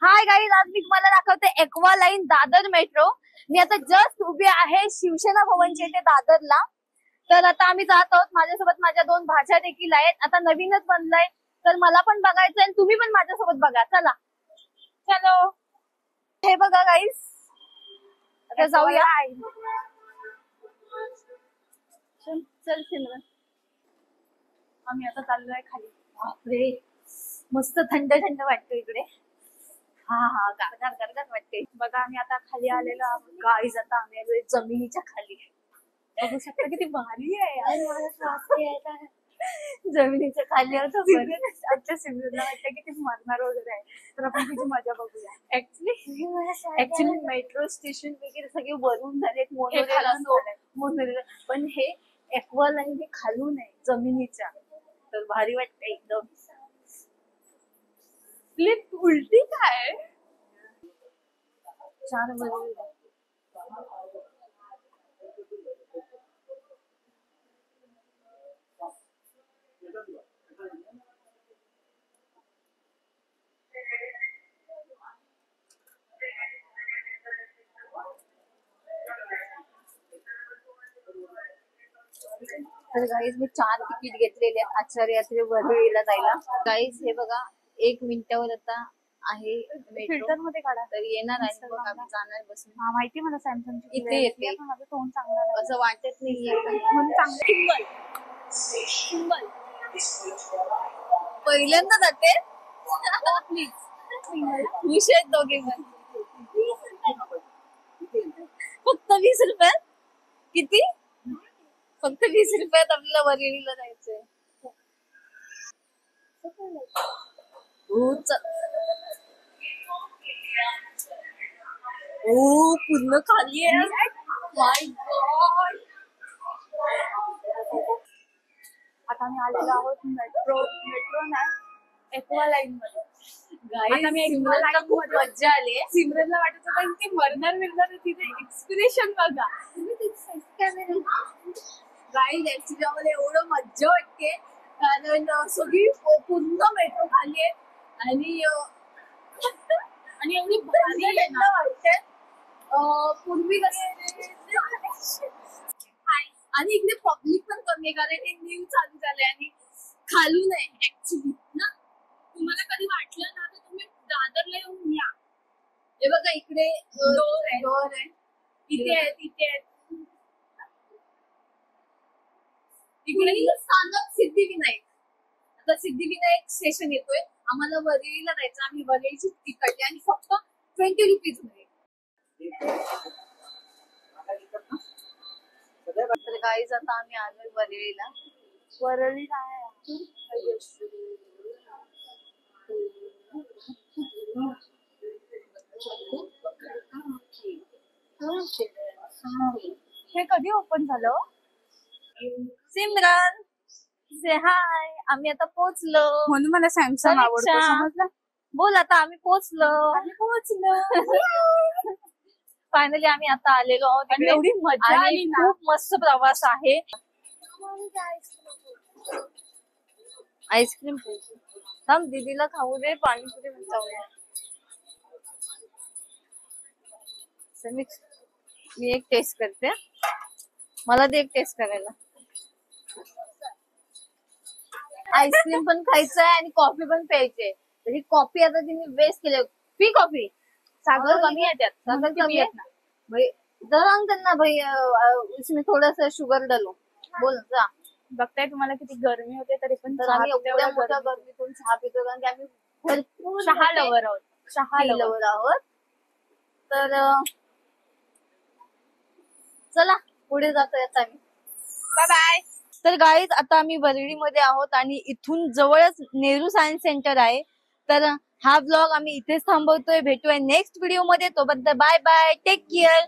Hi guys, आज मी तुम्हाला दाखवते एक्वा लाईन दादर मेट्रो। मी आता जस्ट उभी आहे शिवसेना भवनच्या इथे दादरला। तर आता आम्ही जात आहोत। माझ्यासोबत माझ्या दोन भाच्या देखील आहेत। आता नवीनच बनलाय तर मला पण बघायचंय आणि तुम्ही पण माझ्यासोबत बघा। चला चलो, हे बघा गाईज, आता जाऊया। चल सिमरन, आम्ही आता चाललोय खाली। बापरे, मस्त थंड थंड वाटतं इकडे। हा हा, गारगार गारगार वाटते। बघा आम्ही आता खाली आलेलो आहोत गाईज। आता आम्ही आलोय जमिनीच्या खाली। बघू शकता किती भारी आहे यार। जमिनीच्या खाली आमच्या सिमरनला वाटतं की ती मरणार वगैरे आहे, तर आपण तिची मजा बघूया। ऍक्च्युली मेट्रो स्टेशन वगैरे सगळे वरून झालेत, मोनोरेल, पण हे एक्वा लाईन हे खालून आहे जमिनीच्या, तर भारी वाटतं एकदम। लिफ्ट उलटी काय 4 मजले। तर गाईज मी 4 तिकीट घेतलेले आहेत आचार्य यात्रे वरळीला जायला। गाईज हे बघा, 1 मिनिटावर आता आहे फिल्टर मध्ये काढा तर येणार आहे। मग आम्ही जाणार बसून। हा माहिती मला सॅमसंग इथे येते, माझं तोंड चांगलं असं वाटत नाहीये म्हणून चांगलं। सिंगल पहिल्यांदा जाते। खुश आहेत दोघे पण। फक्त 20 रुपयात? किती? फक्त 20 रुपयात आपल्याला वरळीला जायचंय। ओ पूर्ण खाली आहे। माय गॉड, आता आम्ही आलेलो आहोत मेट्रो नाही एक्वा लाईन मध्ये। आता मी सिमरनला खूप मज्जा आली। सिमरनला वाटत होतं की मरणार तिथे एक्सप्रेशन बघा। गाईज ऍक्च्युली आम्हाला एवढं मज्जा वाटते कारण सगळी पूर्ण मेट्रो खाली आहे आणि एवढी भारी आहे ना वाटते। पूर्वी आणि इकडे पब्लिक पण कमी आहे कारण हे न्यू चालू झालंय आणि खालून आहे ऍक्च्युली ना। तुम्हाला कधी वाटलं ना तर तुम्ही दादरला येऊन या। हे बघा इकडे डोर आहे, इथे आहेत इकडे स्थानक सिद्धिविनायक। आता सिद्धिविनायक स्टेशन येतोय, आम्हाला वरळीला जायचं। आम्ही वरळीची तिकीट काढली आणि फक्त 20 रुपीज मध्ये। तर गाईज आता आम्ही आलोय वरळीला। वरळी काय हे कधी ओपन झालं? सिमरन से हाय, आम्ही आता पोहोचलो। म्हणून मला सॅमसंग आवडतो, समजलं? बोल आता, आम्ही पोहोचलो। फायनली आम्ही आता आलेलो आहोत। एवढी मजा आली ना, खूप मस्त प्रवास आहे। आईस्क्रीम थांब, दीदीला खाऊ दे, पाणीपुरी जाऊया। मी एक टेस्ट करते, मला दे एक टेस्ट करायला। आईस्क्रीम पण खायचंय आणि कॉफी पण प्यायची। तर ही कॉफी आता तिने वेस्ट केली। पी कॉफी, सागर कमी आहे त्यात, सागर कमी आहे ना भाई। जरा त्यांना भाई इसमें थोड़ा सा शुगर डालो। बोल जा। बघताय तुम्हाला किती गरमी होते तरी पण तर आम्ही एवढ्या मोठ्या गरमीतून चहा पितो कारण की आम्ही भरपूर चहा लवर आहोत। चहा लवर आहोत। तर चला पुढे जातोय आता आम्ही। Bye bye. तर गाईज आता आम्ही वरळीमध्ये आहोत आणि इथून जवळच नेहरू सायन्स सेंटर आहे। तर हा ब्लॉग आम्ही इथेच थांबवतोय। भेटूया नेक्स्ट व्हिडिओ मध्ये, तोपर्यंत बाय बाय, टेक केअर।